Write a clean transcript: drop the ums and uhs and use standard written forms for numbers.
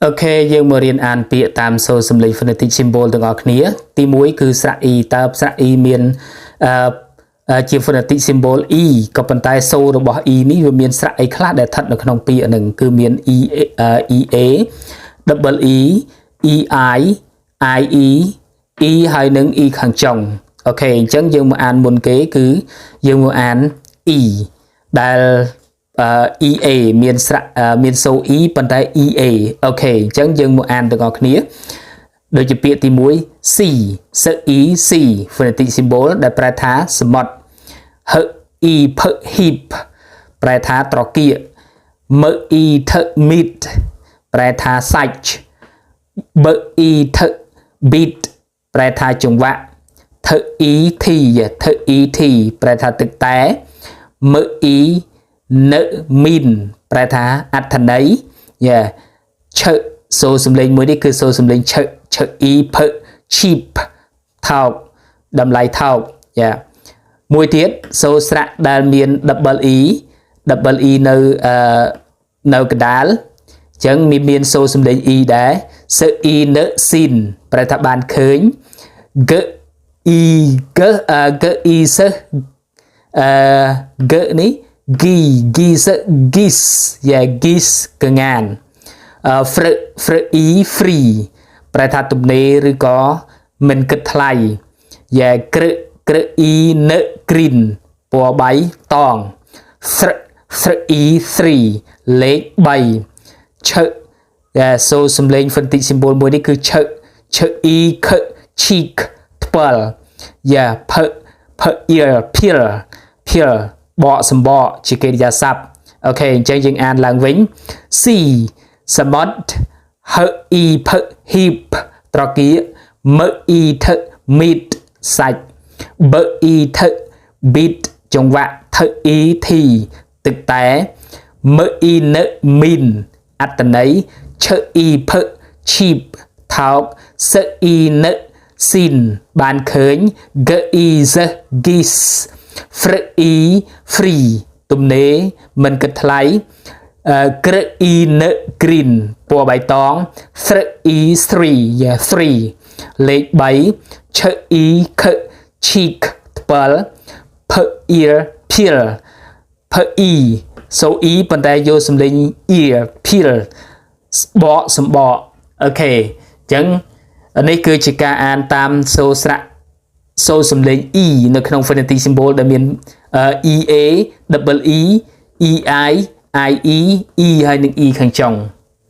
Ok យើងមករៀនអានពាក្យតាមសូរសំឡេង phonetic symbol ទាំងអស់គ្នាទី1គឺស្រៈ e តើស្រៈ e មានជា phonetic symbol e ក៏ប៉ុន្តែសូររបស់ e នេះវាមានស្រៈអីខ្លះដែលស្ថិតនៅក្នុងពាក្យហ្នឹងគឺមាន e ea double e ei ie e ហើយនឹង e ខាងចុងអូខេអញ្ចឹងយើងមកអានមុនគេគឺយើងមកអាន e ដែលea មានស្រៈមានសូរ e ប៉ុន្តែ ea អូខេអញ្ចឹងយើងមកអានទាំងអស់គ្នាដូចជាពាក្យទី1 c សឹក e c phonetic symbol ដែលប្រែថាសមុទ្រហឹ e ផឹ heap ប្រែថាត្រគាកមើ e ថឹ meat ប្រែថាសាច់បើ e ថឹ beat ប្រែថាចង្វាក់ថឹ e t ថឹ et ប្រែថាទឹកតែមើ e នៅ mean ប្រែថាអត្ថន័យឆឹសូរសំឡេងមួយនេះគឺសូរសំឡេងឆឹឆឹ e ផឹ cheap ថោកតម្លៃថោកមួយទៀតសូរស្រៈដែលមាន double e នៅកណ្ដាលអញ្ចឹងមានសូរសំឡេង e ដែរសឹ e នៅ seen ប្រែថាបានឃើញ g e g e សឹ g នេះ gi សឹ gis gis កងានfr e free ប្រែថាទំនេរឬក៏មិនគិតថ្លៃក្រឹ e នៅ green ពណ៌បៃតងស្រឹ e 3លេខ3ឆឹសូរសំឡេង phonetic symbol មួយនេះគឺឆឹ e ខឹ cheek ថ្ពាល់ផឹ ear peel បកសម្បកជាកិរិយាសព្ទអូខេអញ្ចឹងយើងអានឡើងវិញ c សមុទ្រហឹ e ផឹ heap ត្រគាកមើ e ថឹ meat សាច់បើ e ថឹ beat ចង្វាក់ថឹ e t ទឹកតែមើ e នៅ mean អត្ថន័យឆឹ e ផឹ cheap ថោកសឹ e នៅ seen បានឃើញ g e សឹ gis fr e free ទំនេរមិនគិតថ្លៃក្រឹ e នៅ green ពណ៌បៃតងស្រឹ e 3លេខ3ឆឹ e ខឹ cheek ថ្ពាល់ផឹ ear peel ផឹ e សូ e ប៉ុន្តែយកសំឡេង ear peel បកសម្បកអូខេអញ្ចឹងនេះគឺជាការអានតាមសូរស្រៈសូរសំឡេង e នៅក្នុង phonetic symbol ដែលមាន ea double e ei ie e ហើយនិង e ខាងចុង